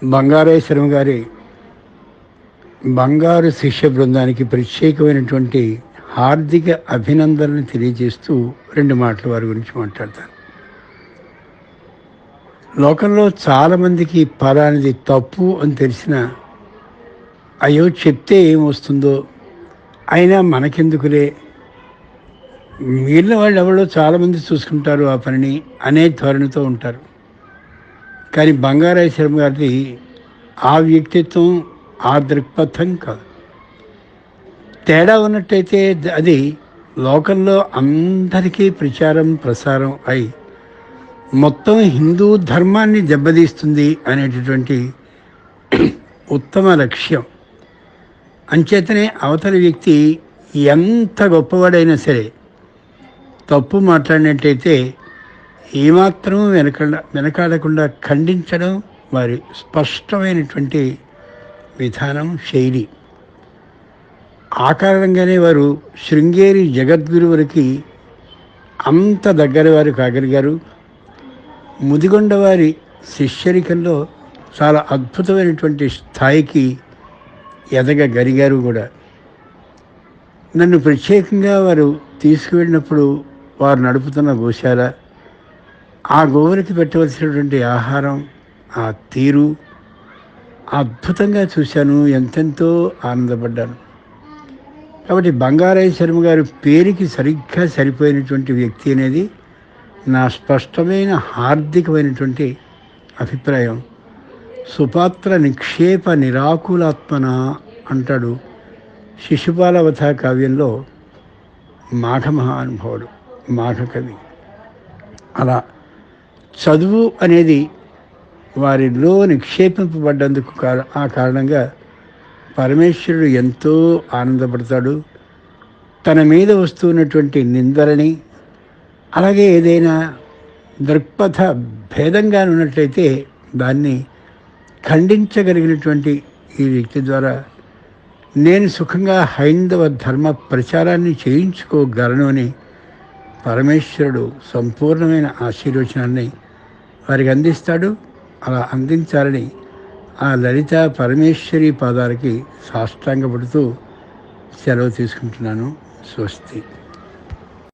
బంగారేశ్వరం గారి బంగారు శిష్య బృందానికి ప్రత్యేకమైనటువంటి హార్దిక అభినందనలు తెలియజేస్తూ రెండు మాటలు వారి గురించి మాట్లాడతాను. లోకంలో చాలామందికి పలానిది తప్పు అని తెలిసిన అయ్యో చెప్తే ఏమొస్తుందో, అయినా మనకెందుకులే, మిగిలిన వాళ్ళు ఎవరో చాలామంది చూసుకుంటారు ఆ పనిని అనే ధోరణితో ఉంటారు. కానీ బంగారేశ్వరం గారిది ఆ వ్యక్తిత్వం, ఆ దృక్పథం కాదు. తేడా ఉన్నట్టయితే అది లోకంలో అందరికీ ప్రసారం అయి మొత్తం హిందూ ధర్మాన్ని దెబ్బతీస్తుంది అనేటటువంటి ఉత్తమ లక్ష్యం. అంచేతనే అవతలి వ్యక్తి ఎంత గొప్పవాడైనా సరే తప్పు మాట్లాడినట్టయితే ఏమాత్రం వెనకాడకుండా ఖండించడం వారి స్పష్టమైనటువంటి విధానం, శైలి. ఆ కారణంగానే వారు శృంగేరి జగద్గురువులకి అంత దగ్గర వారు కాగలిగారు. ముదిగొండ వారి శిష్యరికంలో చాలా అద్భుతమైనటువంటి స్థాయికి ఎదగగలిగారు కూడా. నన్ను ప్రత్యేకంగా వారు తీసుకువెళ్ళినప్పుడు వారు నడుపుతున్న గోశాల, ఆ గోవులకి పెట్టవలసినటువంటి ఆహారం, ఆ తీరు అద్భుతంగా చూశాను, ఎంతెంతో ఆనందపడ్డాను. కాబట్టి బంగారేశ్వరం గారి పేరుకి సరిగ్గా సరిపోయినటువంటి వ్యక్తి అనేది నా స్పష్టమైన హార్దికమైనటువంటి అభిప్రాయం. సుపాత్ర నిక్షేప నిరాకులాత్మన అంటాడు శిశుపాలవథ కావ్యంలో మాఘ మహానుభావుడు, మాఘ కవి. అలా చదువు అనేది వారిలో నిక్షేపింపబడ్డందుకు ఆ కారణంగా పరమేశ్వరుడు ఎంతో ఆనందపడతాడు. తన మీద వస్తున్నటువంటి నిందలని, అలాగే ఏదైనా దృక్పథ భేదంగా ఉన్నట్లయితే దాన్ని ఖండించగలిగినటువంటి ఈ వ్యక్తి ద్వారా నేను సుఖంగా హైందవ ధర్మ ప్రచారాన్ని చేయించుకోగలను అని పరమేశ్వరుడు సంపూర్ణమైన ఆశీర్వచనాన్ని వారికి అందిస్తాడు. అలా అందించాలని ఆ లలిత పరమేశ్వరి పాదాలకి సాష్టాంగపడుతూ సెలవు తీసుకుంటున్నాను. స్వస్తి.